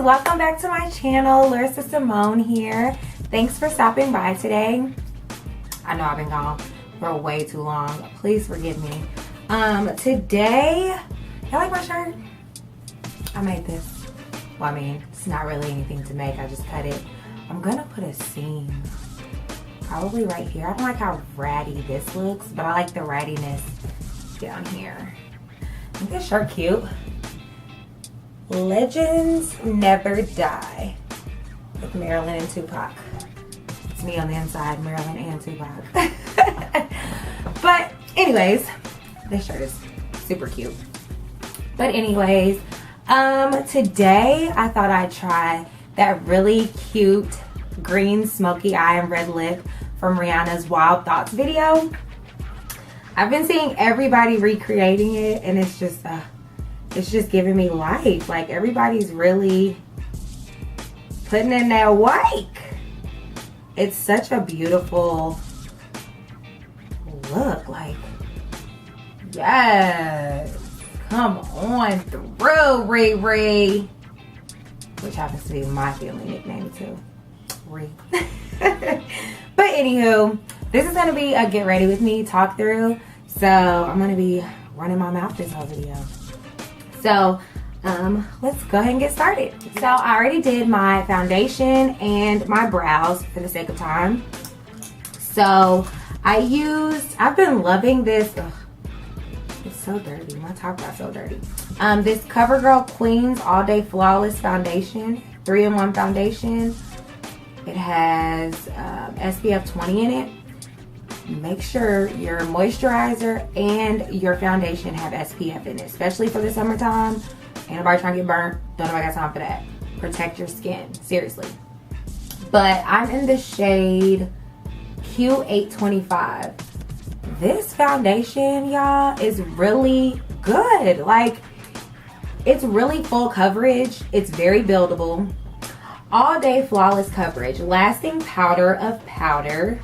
welcome back to my channel. LaRisaSimone here. Thanks for stopping by today. I know I've been gone for way too long. Please forgive me. Today, y'all like my shirt? I made this. Well, I mean, it's not really anything to make. I just cut it. I'm gonna put a seam probably right here. I don't like how ratty this looks, but I like the rattiness down here. Isn't this shirt cute? Legends never die with Marilyn and Tupac. It's me on the inside, Marilyn and Tupac. But anyways, this shirt is super cute. But anyways, today I thought I'd try that really cute green smoky eye and red lip from Rihanna's Wild Thoughts video. I've been seeing everybody recreating it, and it's just giving me life. Like, everybody's really putting in that work. It's such a beautiful look. Like, yes, come on through, Riri, which happens to be my family nickname too, Riri. But anywho, this is gonna be a get ready with me talk through. So I'm gonna be running my mouth this whole video. So let's go ahead and get started. So I already did my foundation and my brows for the sake of time. So I've been loving this. Ugh, it's so dirty. My top got so dirty. This Covergirl Queens All Day Flawless Foundation, 3-in-1 foundation. It has SPF 20 in it. Make sure your moisturizer and your foundation have SPF in it, especially for the summertime. Ain't nobody trying to get burnt. Don't nobody got time for that. Protect your skin, seriously. But I'm in the shade Q825. This foundation, y'all, is really good. Like, it's really full coverage. It's very buildable. All day flawless coverage, lasting powder of powder,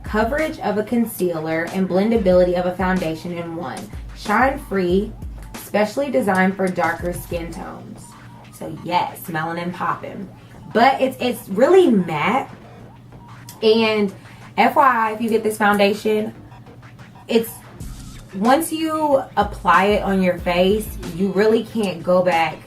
coverage of a concealer, and blendability of a foundation in one. Shine free, specially designed for darker skin tones. So yes, melanin popping. But it's really matte. And FYI, if you get this foundation, it's once you apply it on your face, you really can't go back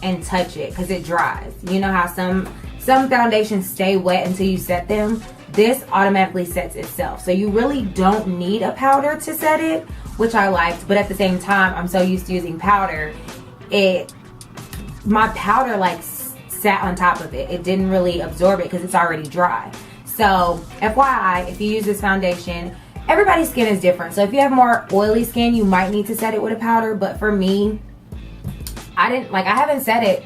and touch it because it dries. You know how some foundations stay wet until you set them? This automatically sets itself. So you really don't need a powder to set it, which I liked, but at the same time, I'm so used to using powder, my powder like sat on top of it. It didn't really absorb it because it's already dry. So FYI, if you use this foundation, everybody's skin is different. So if you have more oily skin, you might need to set it with a powder, but for me, I haven't set it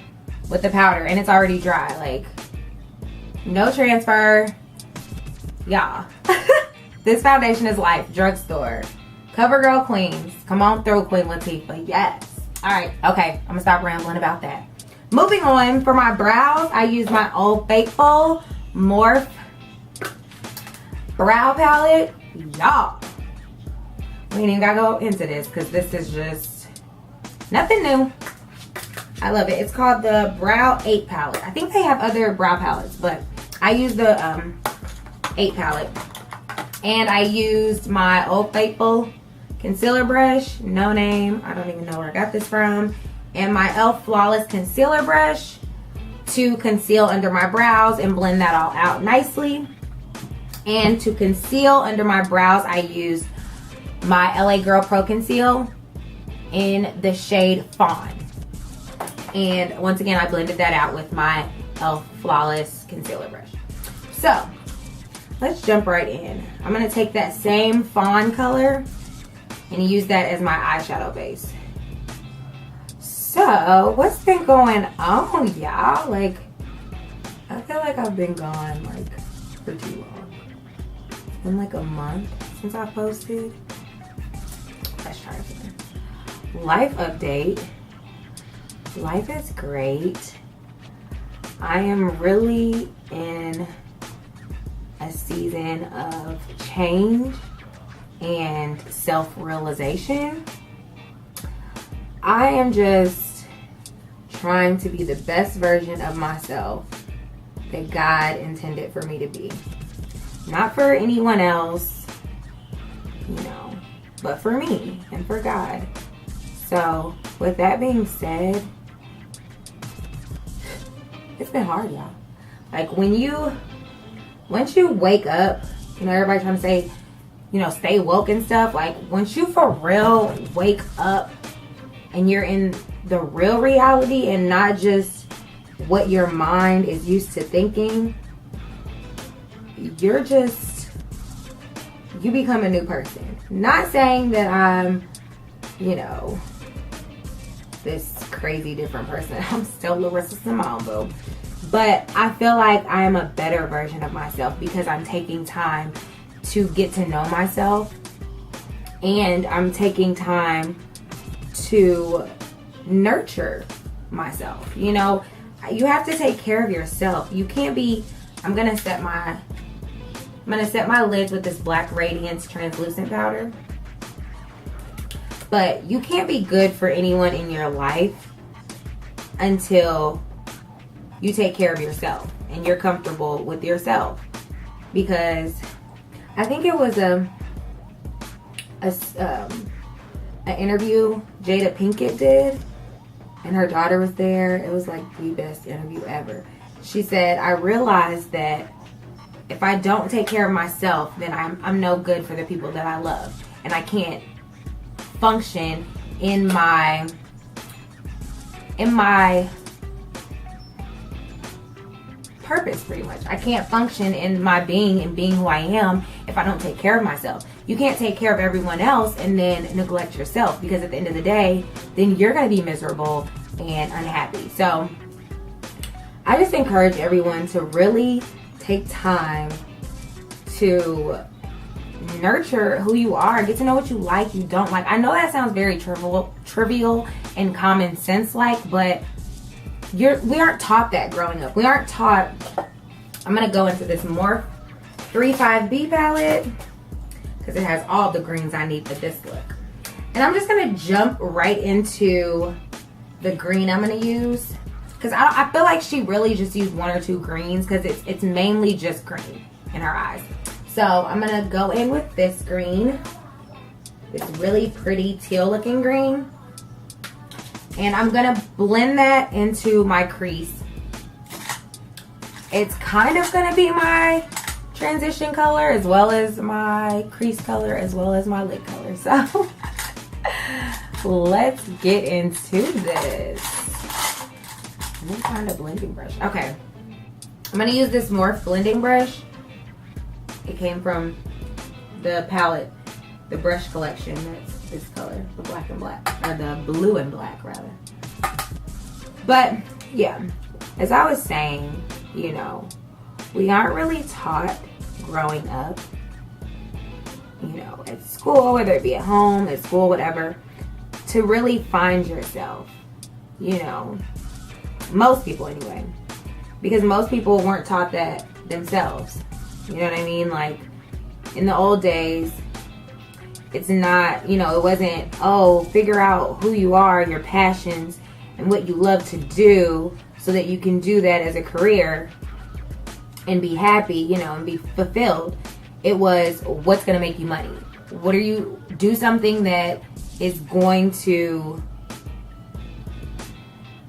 with the powder and it's already dry. Like, no transfer. Y'all. This foundation is life. Drugstore. Covergirl Queens. Come on through, Queen Latifah. Yes. Alright. Okay. I'm going to stop rambling about that. Moving on. For my brows, I use my Old Faithful MORPHE brow palette. Y'all. We ain't even got to go into this because this is just nothing new. I love it. It's called the Brow 8 palette. I think they have other brow palettes, but I use the 8 palette. And I used my Old Faithful concealer brush, no name. I don't even know where I got this from. And my e.l.f. Flawless concealer brush to conceal under my brows and blend that all out nicely. And to conceal under my brows, I used my LaGirl Pro Conceal in the shade Fawn. And once again, I blended that out with my e.l.f. Flawless concealer brush. So let's jump right in. I'm going to take that same fawn color and use that as my eyeshadow base. So what's been going on, y'all? Like, I feel like I've been gone like for too long. It's been like a month since I posted. Let's try again. Life update. Life is great. I am really in a season of change and self-realization. I am just trying to be the best version of myself that God intended for me to be. Not for anyone else, you know, but for me and for God. So with that being said, it's been hard, y'all. Like once you wake up, you know, everybody trying to say, you know, stay woke and stuff. Like once you for real wake up and you're in the real reality and not just what your mind is used to thinking, you become a new person. Not saying that I'm, you know, this crazy different person. I'm still LaRisaSimone, boo. But I feel like I am a better version of myself because I'm taking time to get to know myself, and I'm taking time to nurture myself. You know, you have to take care of yourself. You can't be, I'm gonna set my lids with this Black Radiance translucent powder. But you can't be good for anyone in your life until you take care of yourself and you're comfortable with yourself. Because I think it was an interview Jada Pinkett did, and her daughter was there. It was like the best interview ever. She said, I realized that if I don't take care of myself, then I'm no good for the people that I love, and I can't function in my purpose. Pretty much, I can't function in my being and being who I am if I don't take care of myself. You can't take care of everyone else and then neglect yourself, because at the end of the day, then you're going to be miserable and unhappy. So I just encourage everyone to really take time to nurture who you are. Get to know what you like, you don't like. I know that sounds very trivial and common sense like, but we aren't taught that growing up. We aren't taught. I'm gonna go into this MORPHE 35B palette because it has all the greens I need for this look. And I'm just gonna jump right into the green I'm gonna use, because I feel like she really just used one or two greens, because it's mainly just green in her eyes. So I'm gonna go in with this green, this really pretty teal looking green. And I'm gonna blend that into my crease. It's kind of gonna be my transition color, as well as my crease color, as well as my lid color. So let's get into this. Let me find a blending brush. Okay, I'm gonna use this MORPHE blending brush. It came from the palette, the brush collection. That's this color, the black and black, or the blue and black rather. But yeah, as I was saying, you know, we aren't really taught growing up, you know, at school, whether it be at home, at school, whatever, to really find yourself. You know, most people anyway, because most people weren't taught that themselves. You know what I mean? Like in the old days, it's not, you know, it wasn't, oh, figure out who you are, your passions, and what you love to do so that you can do that as a career and be happy, you know, and be fulfilled. It was, what's going to make you money? What are you, do something that is going to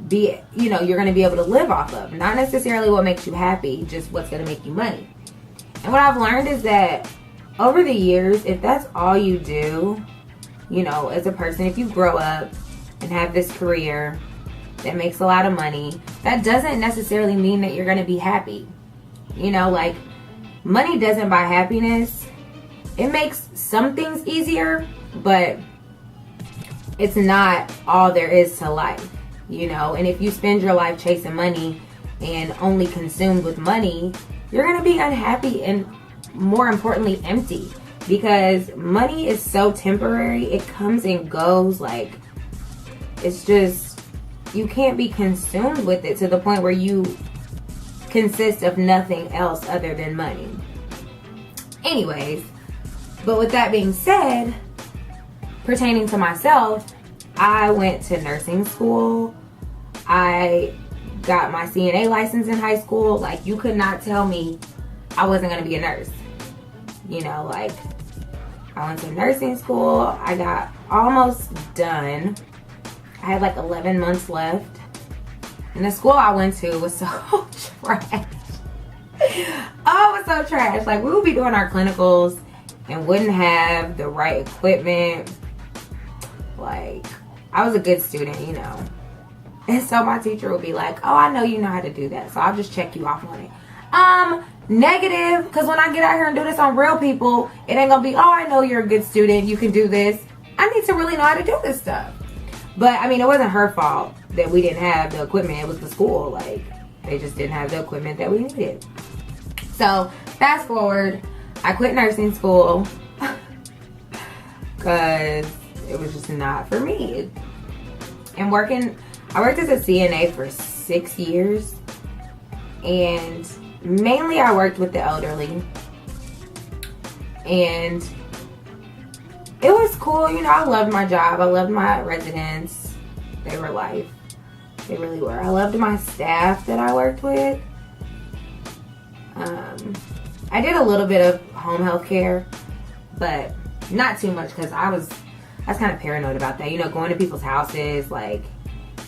be, you know, you're going to be able to live off of. Not necessarily what makes you happy, just what's going to make you money. And what I've learned is that over the years, if that's all you do, you know, as a person, if you grow up and have this career that makes a lot of money, that doesn't necessarily mean that you're going to be happy. You know, like, money doesn't buy happiness. It makes some things easier, but it's not all there is to life, you know. And if you spend your life chasing money and only consumed with money, you're going to be unhappy and, more importantly, empty, because money is so temporary. It comes and goes. Like, it's just, you can't be consumed with it to the point where you consist of nothing else other than money. Anyways, but with that being said, pertaining to myself, I went to nursing school. I got my CNA license in high school. Like, you could not tell me I wasn't going to be a nurse. You know, like, I went to nursing school. I got almost done. I had like 11 months left. And the school I went to was so trash. Oh, it was so trash. Like, we would be doing our clinicals and wouldn't have the right equipment. Like, I was a good student, you know. And so my teacher would be like, oh, I know you know how to do that, so I'll just check you off on it. Negative, because when I get out here and do this on real people, it ain't gonna be, oh, I know you're a good student, you can do this. I need to really know how to do this stuff. But, I mean, it wasn't her fault that we didn't have the equipment. It was the school. Like, they just didn't have the equipment that we needed. So, fast forward, I quit nursing school because it was just not for me. And I worked as a CNA for 6 years. And mainly I worked with the elderly. And it was cool. You know, I loved my job. I loved my residents. They were life. They really were. I loved my staff that I worked with. I did a little bit of home health care, but not too much because I was kind of paranoid about that. You know, going to people's houses, like,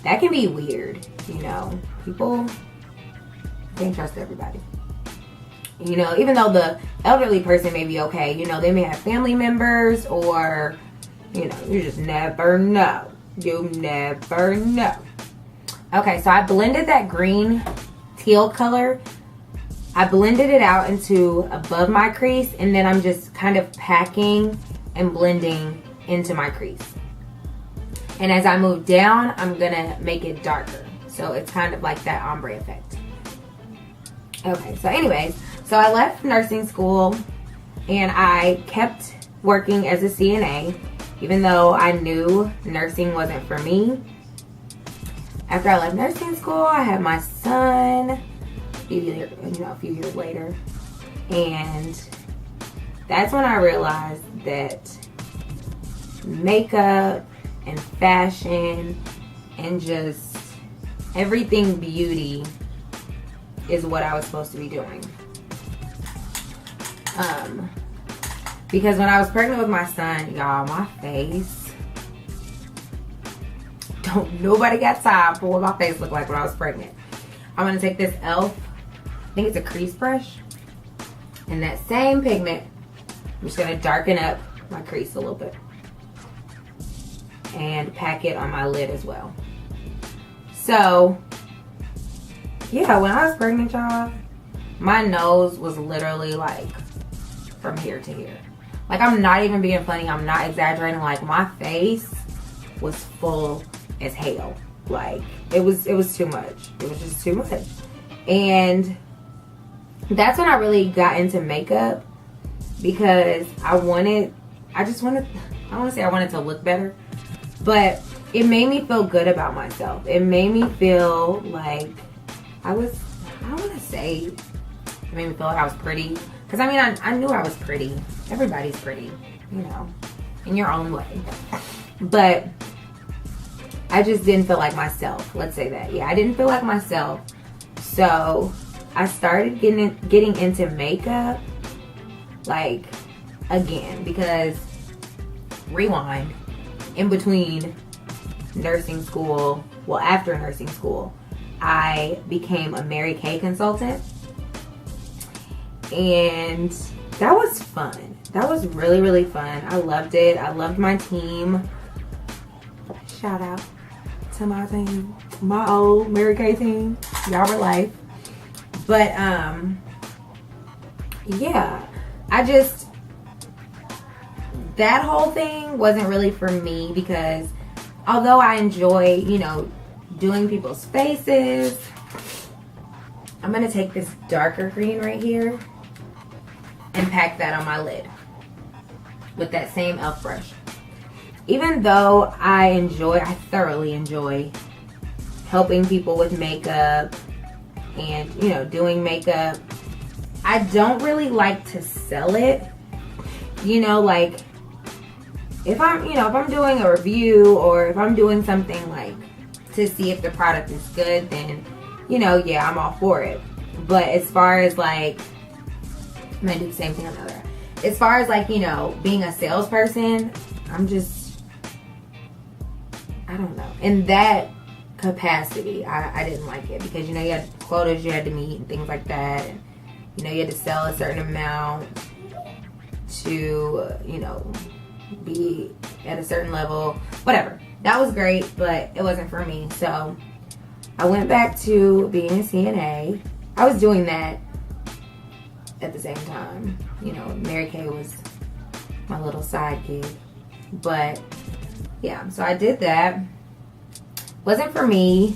that can be weird. You know, people can't trust everybody. You know, even though the elderly person may be okay, you know, they may have family members or, you know, you just never know. You never know. Okay, so I blended that green teal color. I blended it out into above my crease, and then I'm just kind of packing and blending into my crease. And as I move down, I'm gonna make it darker. So it's kind of like that ombre effect. Okay, so anyways, so I left nursing school and I kept working as a CNA, even though I knew nursing wasn't for me. After I left nursing school, I had my son, a few years later. And that's when I realized that makeup and fashion and just everything beauty is what I was supposed to be doing. Because when I was pregnant with my son, y'all, my face, nobody got time for what my face looked like when I was pregnant. I'm gonna take this e.l.f., I think it's a crease brush, and that same pigment, I'm just gonna darken up my crease a little bit and pack it on my lid as well. So yeah, when I was pregnant, y'all, my nose was literally like from here to here. Like, I'm not even being funny, I'm not exaggerating. Like, my face was full as hell. Like, it was too much. It was just too much. And that's when I really got into makeup, because I wanted to look better, but it made me feel good about myself. It made me feel like it made me feel like I was pretty. Because, I mean, I knew I was pretty. Everybody's pretty, you know, in your own way. But I just didn't feel like myself. Let's say that. Yeah, I didn't feel like myself. So I started getting into makeup, like, again. Because, rewind, in between nursing school, well, after nursing school, I became a Mary Kay consultant. And that was fun. That was really, really fun. I loved it. I loved my team. Shout out to my team. My old Mary Kay team. Y'all were life. But, yeah. That whole thing wasn't really for me, because although I enjoy, you know, doing people's faces, I'm going to take this darker green right here and pack that on my lid with that same e.l.f. brush. Even though I thoroughly enjoy helping people with makeup and, you know, doing makeup, I don't really like to sell it. You know, like, if I'm doing a review, or if I'm doing something like to see if the product is good, then, you know, yeah, I'm all for it. But as far as like, I'm gonna do the same thing on the other. As far as like, you know, being a salesperson, I'm just, I don't know. In that capacity, I didn't like it, because, you know, you had quotas you had to meet and things like that. And, you know, you had to sell a certain amount to, you know, be at a certain level, whatever. That was great, but it wasn't for me. So I went back to being a CNA. I was doing that at the same time. You know, Mary Kay was my little side gig. But yeah, so I did that. Wasn't for me.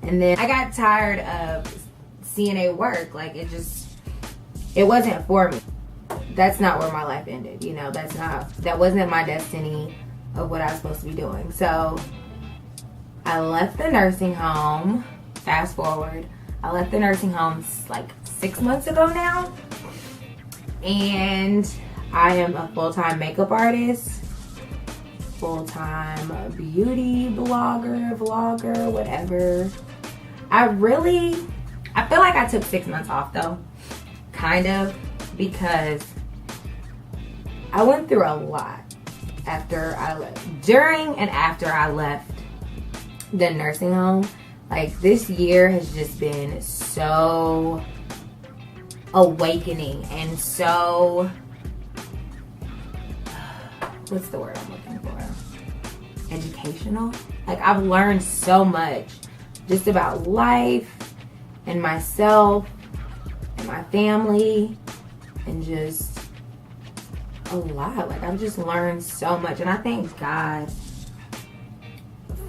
And then I got tired of CNA work. Like, it wasn't for me. That's not where my life ended. You know, that wasn't my destiny of what I was supposed to be doing. So I left the nursing home. Fast forward, I left the nursing home like 6 months ago now, and I am a full-time makeup artist, full-time beauty blogger, vlogger, whatever. I feel like I took 6 months off though, kind of, because I went through a lot after I left, during and after I left the nursing home. Like, this year has just been so awakening and so, what's the word I'm looking for? Educational. Like, I've learned so much just about life and myself and my family, and just a lot. Like, I've just learned so much, and I thank God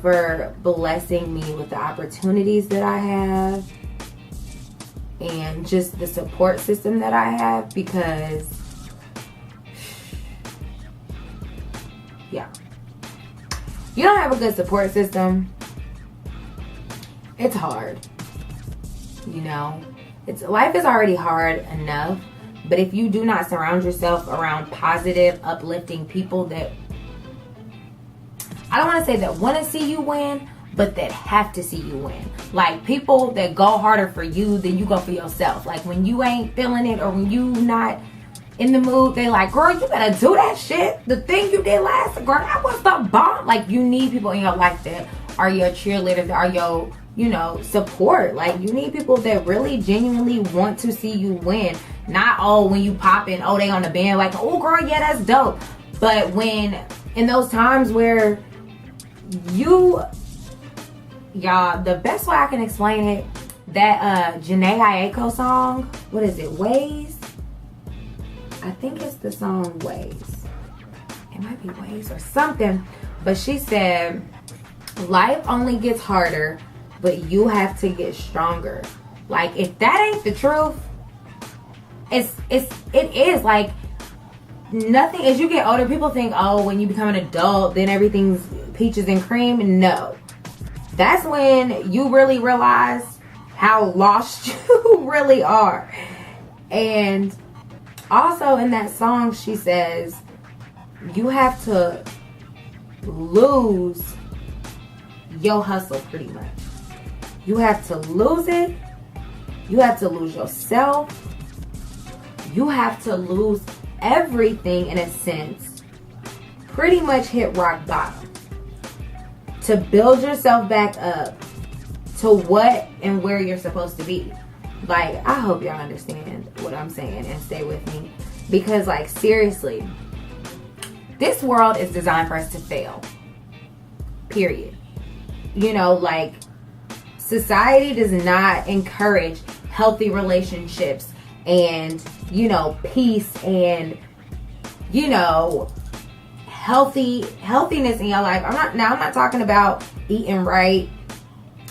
for blessing me with the opportunities that I have and just the support system that I have, because yeah, you don't have a good support system, it's hard. You know, life is already hard enough, but if you do not surround yourself around positive, uplifting people that, I don't want to say that want to see you win, but that have to see you win. Like, people that go harder for you than you go for yourself. Like, when you ain't feeling it or when you not in the mood, they like, girl, you better do that shit. The thing you did last, girl, that was the bomb. Like, you need people in your life that are your cheerleaders, that are your, you know, support. Like, you need people that really genuinely want to see you win. Not, oh, when you pop in, oh, they on the band, like, oh, girl, yeah, that's dope. But when, in those times where y'all, the best way I can explain it, that Janae Aiko song, what is it, Ways? I think it's the song Ways. It might be Ways or something. But she said, life only gets harder, but you have to get stronger. Like, if that ain't the truth, it is like, nothing, as you get older, people think, oh, when you become an adult, then everything's peaches and cream. No. That's when you really realize how lost you really are. And also in that song, she says, you have to lose your hustle pretty much. You have to lose it. You have to lose yourself. You have to lose everything, in a sense. Pretty much hit rock bottom to build yourself back up to what and where you're supposed to be. Like, I hope y'all understand what I'm saying and stay with me, because, like, seriously, this world is designed for us to fail, period. You know, like, society does not encourage healthy relationships and, you know, peace and, you know, healthiness in your life. I'm not talking about eating right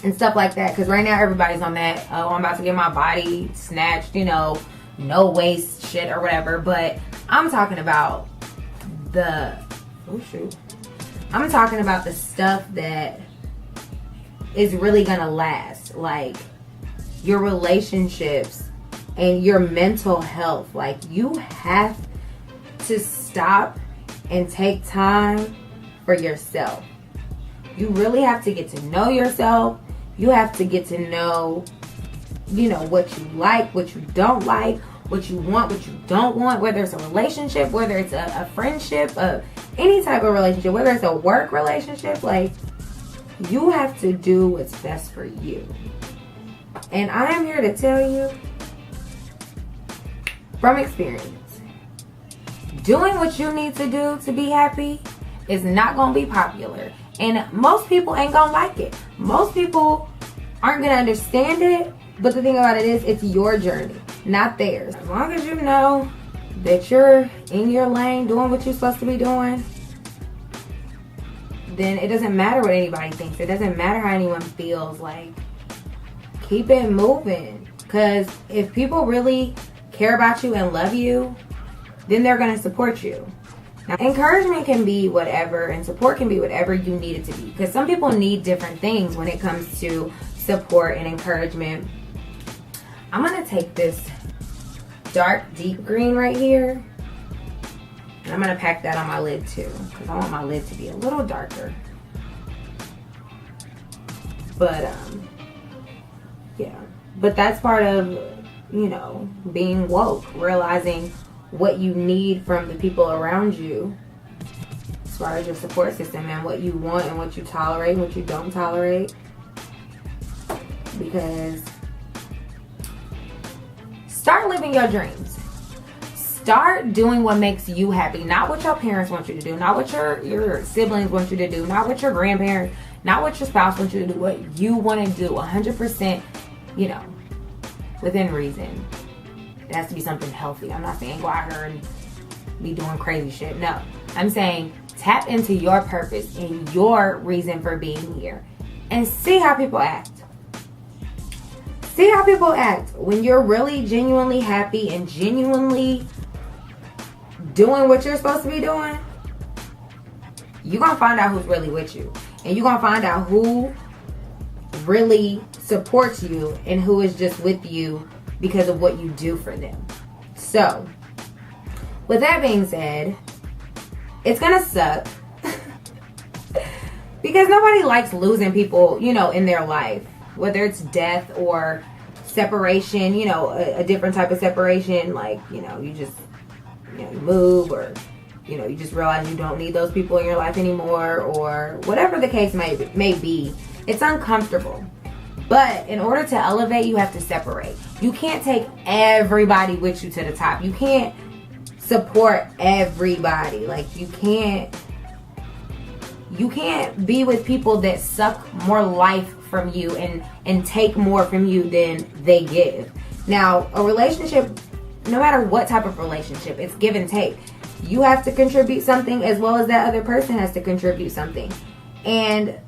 and stuff like that, because right now everybody's on that, oh, I'm about to get my body snatched, you know, no waste shit or whatever. But I'm talking about I'm talking about the stuff that is really gonna last, like your relationships and your mental health. Like, you have to stop and take time for yourself. You really have to get to know yourself. You have to get to know, you know, what you like, what you don't like, what you want, what you don't want, whether it's a relationship, whether it's a friendship, any type of relationship, whether it's a work relationship. Like, you have to do what's best for you. And I am here to tell you from experience, doing what you need to do to be happy is not going to be popular. And most people ain't going to like it. Most people aren't going to understand it. But the thing about it is, it's your journey, not theirs. As long as you know that you're in your lane doing what you're supposed to be doing, then it doesn't matter what anybody thinks. It doesn't matter how anyone feels. Like, keep it moving. Because if people really care about you and love you, then they're going to support you. Now, encouragement can be whatever, and support can be whatever you need it to be. Because some people need different things when it comes to support and encouragement. I'm going to take this dark, deep green right here, and I'm going to pack that on my lid too, because I want my lid to be a little darker. But, yeah. But that's part of, you know, being woke, realizing what you need from the people around you as far as your support system, and what you want and what you tolerate and what you don't tolerate. Because start living your dreams. Start doing what makes you happy, not what your parents want you to do, not what your siblings want you to do, not what your grandparents, not what your spouse wants you to do, what you want to do 100%, you know, within reason. It has to be something healthy. I'm not saying go out here and be doing crazy shit. No. I'm saying tap into your purpose and your reason for being here. And see how people act. See how people act. When you're really genuinely happy and genuinely doing what you're supposed to be doing, you're going to find out who's really with you. And you're going to find out who really supports you and who is just with you because of what you do for them. So, with that being said, it's gonna suck because nobody likes losing people, you know, in their life, whether it's death or separation, you know, a different type of separation, like, you know, you just, you know, you move, or, you know, you just realize you don't need those people in your life anymore, or whatever the case may be. It's uncomfortable. But in order to elevate, you have to separate. You can't take everybody with you to the top. You can't support everybody. Like, you can't be with people that suck more life from you and take more from you than they give. Now, a relationship, no matter what type of relationship, it's give and take. You have to contribute something as well as that other person has to contribute something. And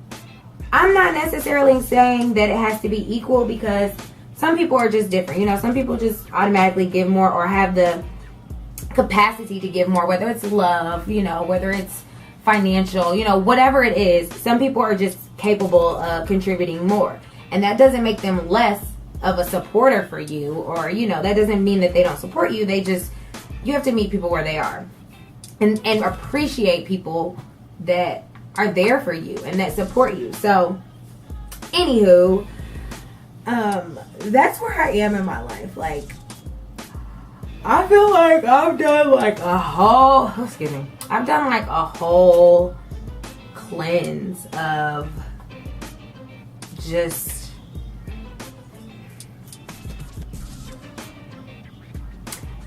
I'm not necessarily saying that it has to be equal, because some people are just different. You know, some people just automatically give more or have the capacity to give more, whether it's love, you know, whether it's financial, you know, whatever it is. Some people are just capable of contributing more. And that doesn't make them less of a supporter for you, or, you know, that doesn't mean that they don't support you. They just, you have to meet people where they are and appreciate people that are there for you and that support you. So, anywho, that's where I am in my life. Like, I feel like I've done like a whole, I've done like a whole cleanse of just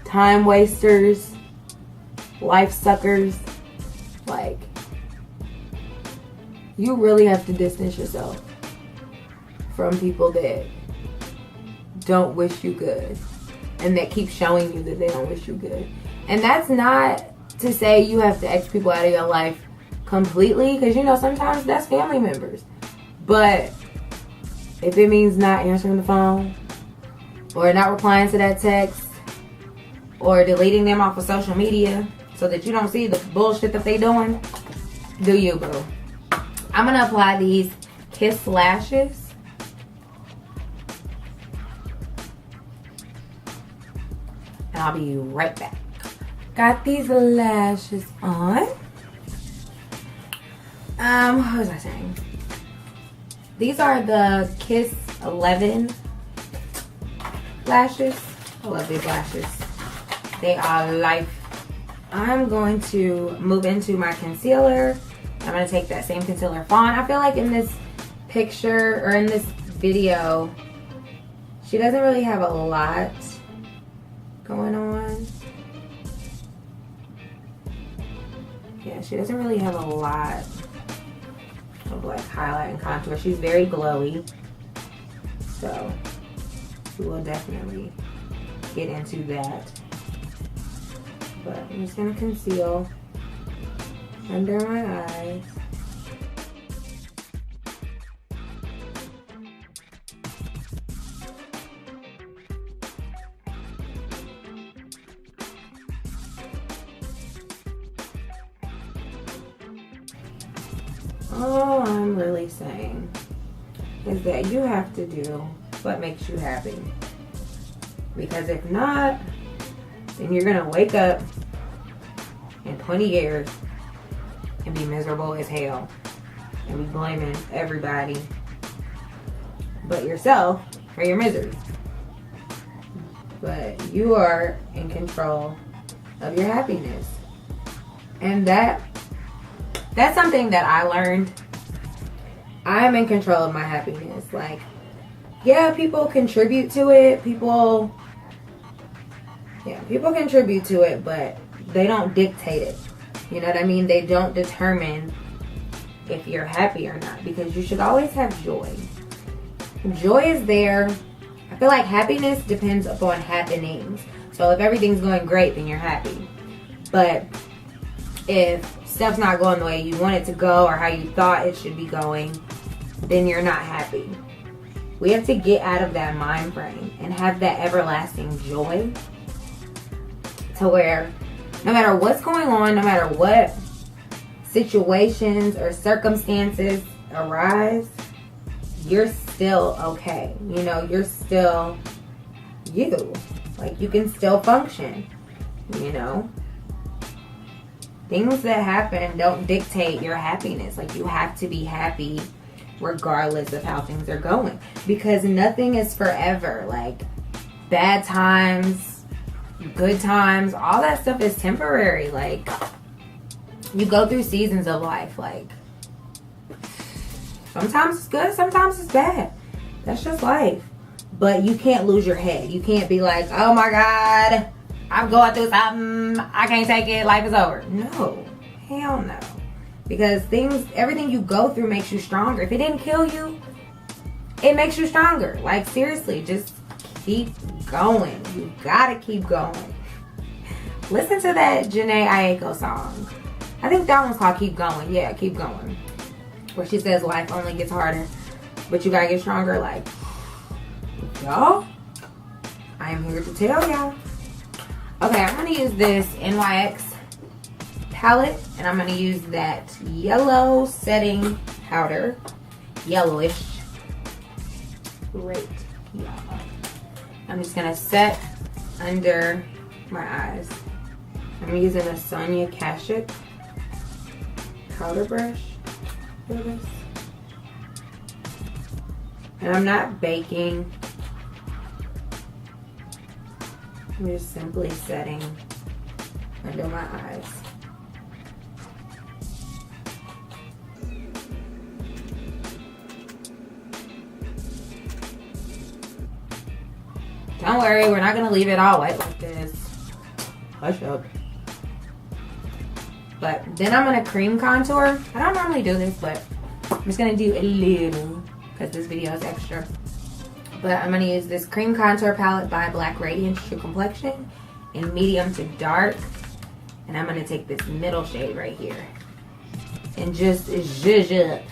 time wasters, life suckers. Like, you really have to distance yourself from people that don't wish you good and that keep showing you that they don't wish you good. And that's not to say you have to X people out of your life completely, because, you know, sometimes that's family members. But if it means not answering the phone, or not replying to that text, or deleting them off of social media so that you don't see the bullshit that they doing, do you, boo. I'm going to apply these Kiss lashes. And I'll be right back. Got these lashes on. What was I saying? These are the Kiss 11 lashes. I love these lashes. They are life. I'm going to move into my concealer. I'm going to take that same concealer Fawn. I feel like in this picture or in this video, she doesn't really have a lot going on. Yeah, she doesn't really have a lot of like highlight and contour. She's very glowy, so we will definitely get into that. But I'm just gonna conceal under my eyes. All I'm really saying is that you have to do what makes you happy. Because if not, then you're gonna wake up in 20 years and be miserable as hell and be blaming everybody but yourself for your misery. But you are in control of your happiness. And that's something that I learned. I'm in control of my happiness. Like, yeah, people contribute to it. People contribute to it, but they don't dictate it. You know what I mean? They don't determine if you're happy or not, because you should always have joy. Joy is there. I feel like happiness depends upon happenings. So if everything's going great, then you're happy. But if stuff's not going the way you want it to go or how you thought it should be going, then you're not happy. We have to get out of that mind frame and have that everlasting joy to where no matter what's going on, no matter what situations or circumstances arise, you're still okay. You know, you're still you. Like, you can still function, you know. Things that happen don't dictate your happiness. Like, you have to be happy regardless of how things are going, because nothing is forever. Like, bad times, good times, all that stuff is temporary. Like, you go through seasons of life. Like, sometimes it's good, sometimes it's bad. That's just life. But you can't lose your head. You can't be like, oh my God, I'm going through something, I can't take it, life is over. No, hell no. Because everything you go through makes you stronger. If it didn't kill you, it makes you stronger. Like, seriously, just keep going. You gotta keep going. Listen to that Jhené Aiko song. I think that one's called Keep Going. Yeah, Keep Going. Where she says life only gets harder, but you gotta get stronger. Like, y'all, I am here to tell y'all. Okay, I'm gonna use this NYX palette, and I'm gonna use that yellow setting powder, yellowish. Great, y'all. I'm just gonna set under my eyes. I'm using a Sonia Kashuk powder brush for this, and I'm not baking. I'm just simply setting under my eyes. Don't worry, we're not gonna leave it all wet like this. Hush up. But then I'm gonna cream contour. I don't normally do this, but I'm just gonna do a little because this video is extra. But I'm going to use this cream contour palette by Black Radiance True Complexion in medium to dark. And I'm going to take this middle shade right here and just zhuzh up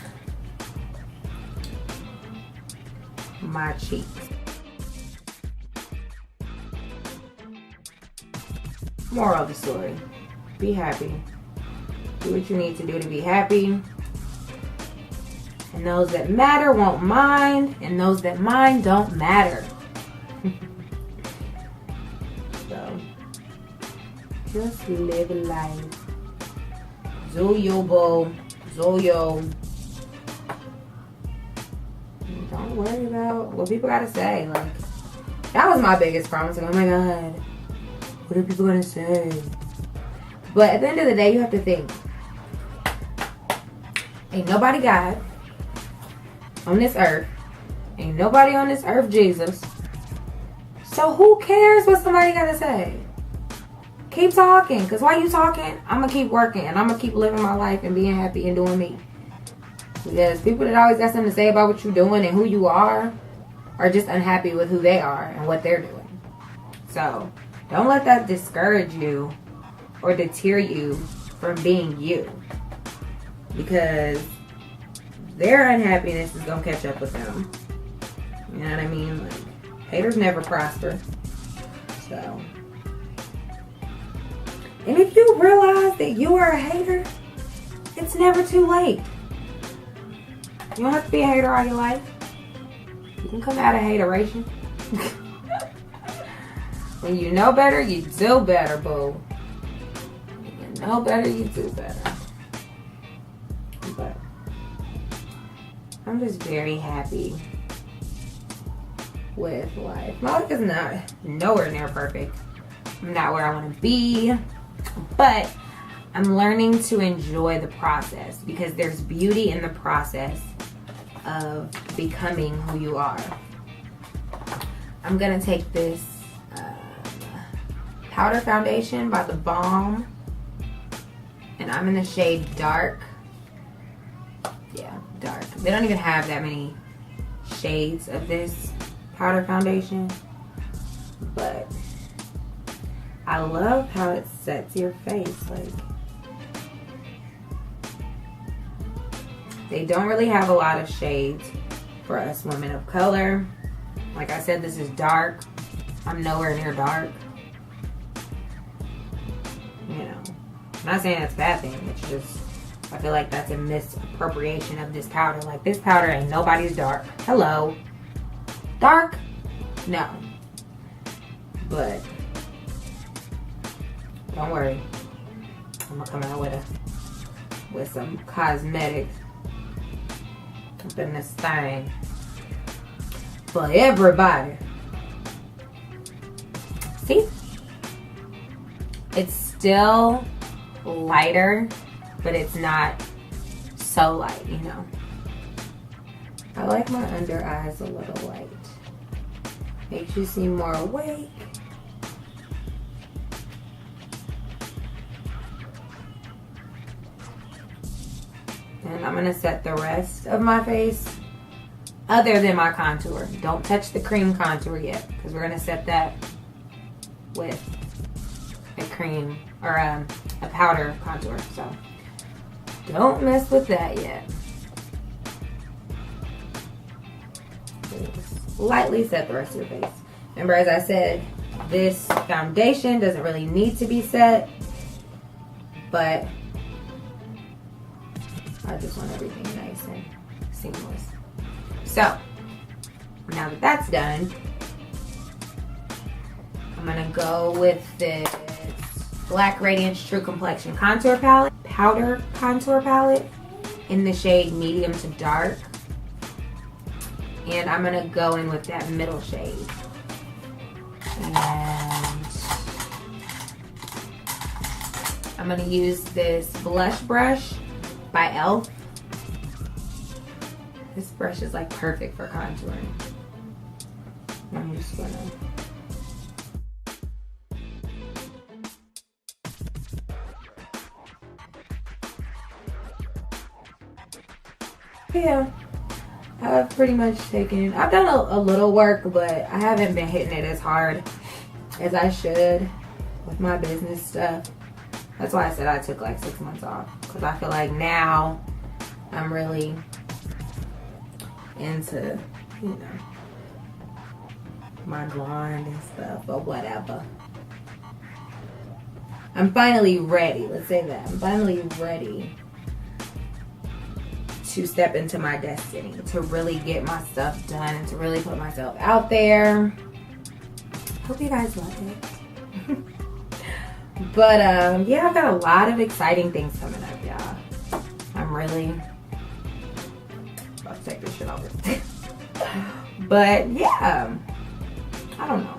my cheeks. Moral of the story: be happy. Do what you need to do to be happy. And those that matter won't mind, and those that mind don't matter. So, just live life. Do your boo, Zoyo. Don't worry about what people gotta say. Like, that was my biggest problem. It's like, oh my god, what are people gonna say? But at the end of the day, you have to think, ain't nobody God on this earth. Ain't nobody on this earth Jesus. So who cares what somebody gotta say? Keep talking, because while you talking, I'm gonna keep working and I'm gonna keep living my life and being happy and doing me. Because people that always got something to say about what you're doing and who you are just unhappy with who they are and what they're doing. So don't let that discourage you or deter you from being you, because their unhappiness is gonna catch up with them. You know what I mean? Like, haters never prosper. So, and if you realize that you are a hater, it's never too late. You don't have to be a hater all your life. You can come out of hateration. When you know better, you do better, boo. When you know better, you do better. But I'm just very happy with life. My life is not nowhere near perfect. I'm not where I want to be, but I'm learning to enjoy the process, because there's beauty in the process of becoming who you are. I'm gonna take this powder foundation by The Balm, and I'm in the shade Dark. Yeah, Dark. They don't even have that many shades of this powder foundation, but I love how it sets your face. Like, they don't really have a lot of shades for us women of color. Like I said, this is dark. I'm nowhere near dark. You know, I'm not saying that's a bad thing. It's just, I feel like that's a misappropriation of this powder. Like, this powder ain't nobody's dark. Hello. Dark? No. But don't worry. I'm gonna come out with some cosmetics up in this thing for everybody. See? It's still lighter, but it's not so light, you know. I like my under eyes a little light. Makes you seem more awake. And I'm gonna set the rest of my face other than my contour. Don't touch the cream contour yet, because we're gonna set that with a cream or a powder contour. So don't mess with that yet. Just lightly set the rest of your face. Remember, as I said, this foundation doesn't really need to be set, but I just want everything nice and seamless. So now that that's done, I'm gonna go with this Black Radiance True Complexion Contour Palette, Powder Contour Palette in the shade Medium to Dark. And I'm gonna go in with that middle shade. And I'm gonna use this blush brush by e.l.f. This brush is like perfect for contouring. I'm just gonna yeah, I've pretty much taken, I've done a little work, but I haven't been hitting it as hard as I should with my business stuff. That's why I said I took like 6 months off, because I feel like now I'm really into, you know, my grind and stuff or whatever. I'm finally ready, let's say that. I'm finally ready to step into my destiny, to really get my stuff done and to really put myself out there. Hope you guys love it. But yeah, I've got a lot of exciting things coming up, y'all. I'm really about to take this shit over. But yeah, I don't know.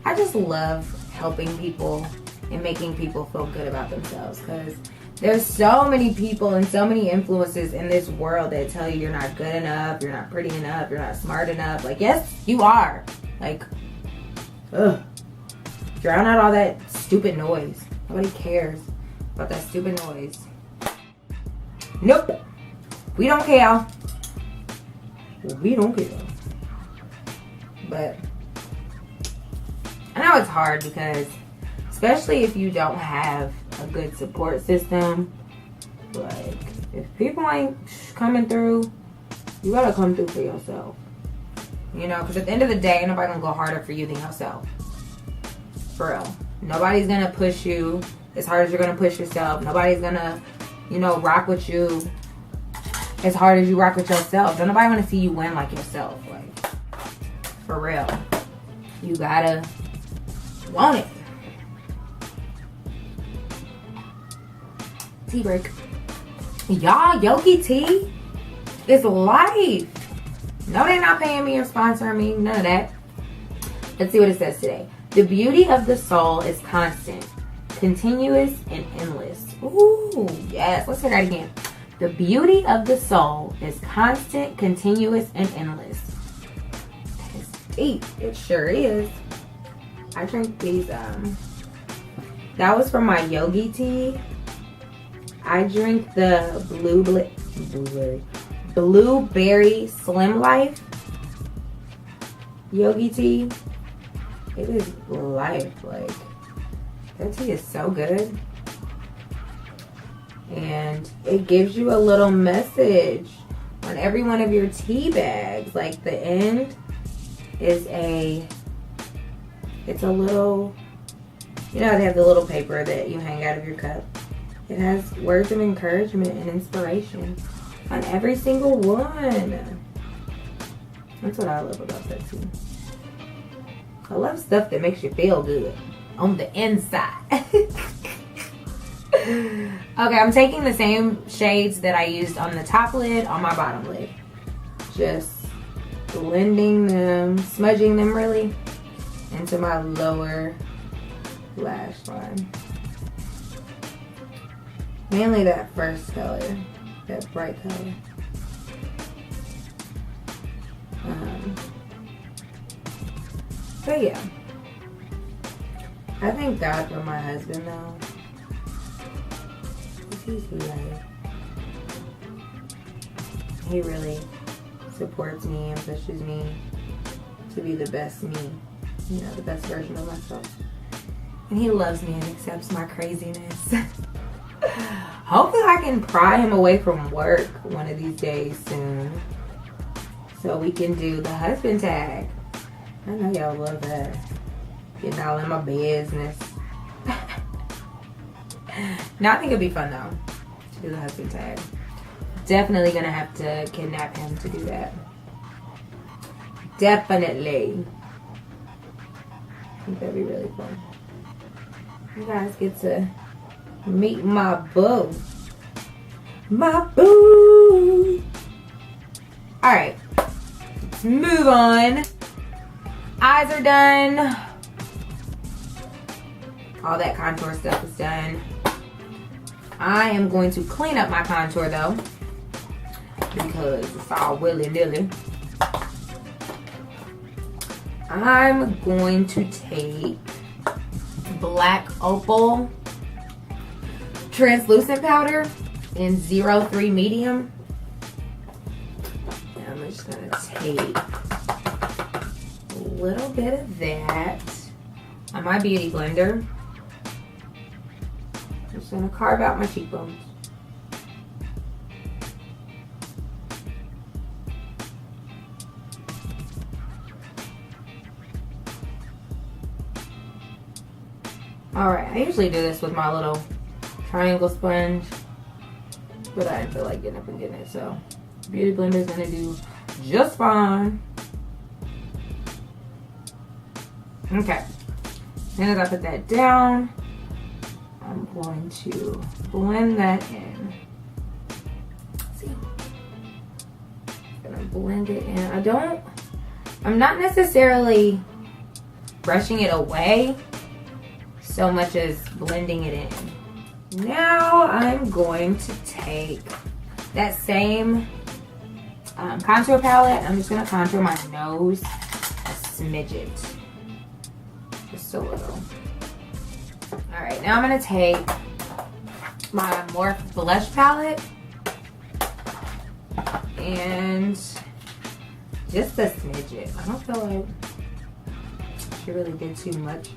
I just love helping people and making people feel good about themselves, because there's so many people and so many influences in this world that tell you you're not good enough, you're not pretty enough, you're not smart enough. Like, yes, you are. Like, ugh. Drown out all that stupid noise. Nobody cares about that stupid noise. Nope. We don't care. We don't care. But I know it's hard, because especially if you don't have a good support system, like, if people ain't coming through, you gotta come through for yourself. You know, because at the end of the day, ain't nobody gonna go harder for you than yourself. For real. Nobody's gonna push you as hard as you're gonna push yourself. Nobody's gonna, you know, rock with you as hard as you rock with yourself. Don't nobody wanna see you win like yourself. Like, for real. You gotta want it. Tea break. Y'all, Yogi Tea is life. No, they're not paying me or sponsoring me. None of that. Let's see what it says today. The beauty of the soul is constant, continuous, and endless. Ooh, yes. Let's hear that again. The beauty of the soul is constant, continuous, and endless. That is deep. It sure is. I drink these, that was from my Yogi Tea. I drink the blueberry Slim Life Yogi Tea. It is life. Like, that tea is so good. And it gives you a little message on every one of your tea bags. Like, the end is it's a little, you know, they have the little paper that you hang out of your cup. It has words of encouragement and inspiration on every single one. That's what I love about that tea. I love stuff that makes you feel good on the inside. Okay, I'm taking the same shades that I used on the top lid on my bottom lid. Just blending them, smudging them really into my lower lash line. Mainly that first color, that bright color. But yeah, I thank God for my husband though. He's like, he really supports me and pushes me to be the best me, you know, the best version of myself. And he loves me and accepts my craziness. Hopefully I can pry him away from work one of these days soon, so we can do the husband tag. I know y'all love that. Getting all in my business. No, I think it'd be fun though to do the husband tag. Definitely gonna have to kidnap him to do that. Definitely. I think that'd be really fun. You guys get to meet my boo. My boo. Alright. Let's move on. Eyes are done. All that contour stuff is done. I am going to clean up my contour though, because it's all willy-nilly. I'm going to take Black Opal translucent powder in 03 medium. And I'm just gonna take a little bit of that on my beauty blender. I'm just gonna carve out my cheekbones. Alright, I usually do this with my little triangle sponge, but I didn't feel like getting up and getting it, so beauty blender is gonna do just fine. Okay, as soon as I put that down, I'm going to blend that in. blend it in. I'm not necessarily brushing it away so much as blending it in. Now I'm going to take that same contour palette. I'm just going to contour my nose a smidget. Just a little. Alright, now I'm going to take my MORPHE blush palette and just a smidget. I don't feel like she really did too much.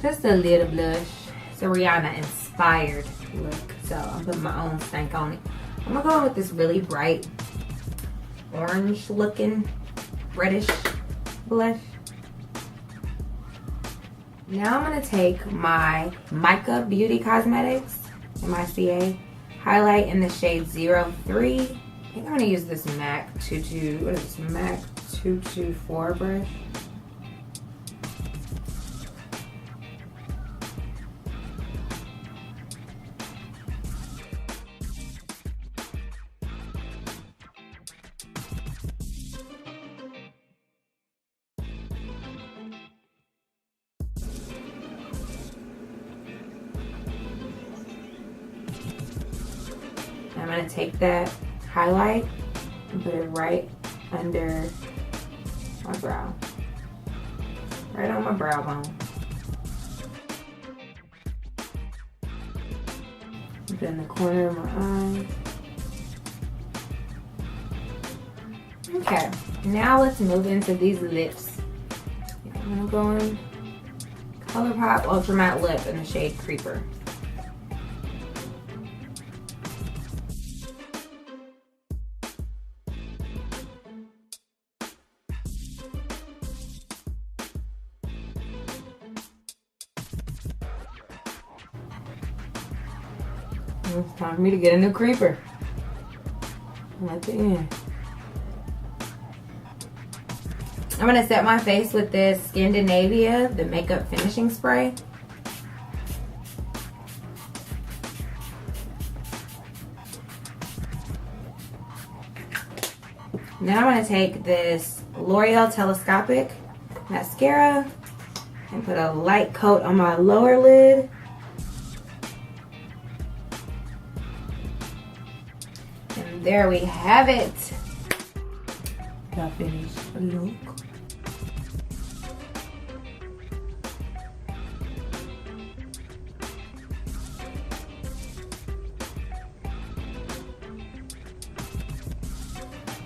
Just a little blush. It's a Rihanna inspired look, so I'm putting my own stank on it. I'm gonna go in with this really bright orange looking reddish blush. Now I'm gonna take my MICA Beauty Cosmetics, MICA, highlight in the shade 03. I think I'm gonna use this MAC 224 brush. I'm going to take that highlight and put it right under my brow. Right on my brow bone. Put it in the corner of my eye. Okay, now let's move into these lips. I'm going to go in Colourpop Ultra Matte Lip in the shade Creeper. It's time for me to get a new creeper. At the end. I'm going to set my face with this Scandinavia, the makeup finishing spray. Now I'm going to take this L'Oreal Telescopic mascara and put a light coat on my lower lid. And there we have it. The finished look.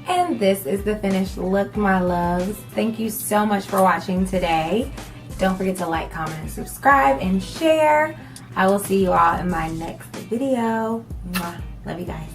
And this is the finished look, my loves. Thank you so much for watching today. Don't forget to like, comment, and subscribe, and share. I will see you all in my next video. Mwah. Love you guys.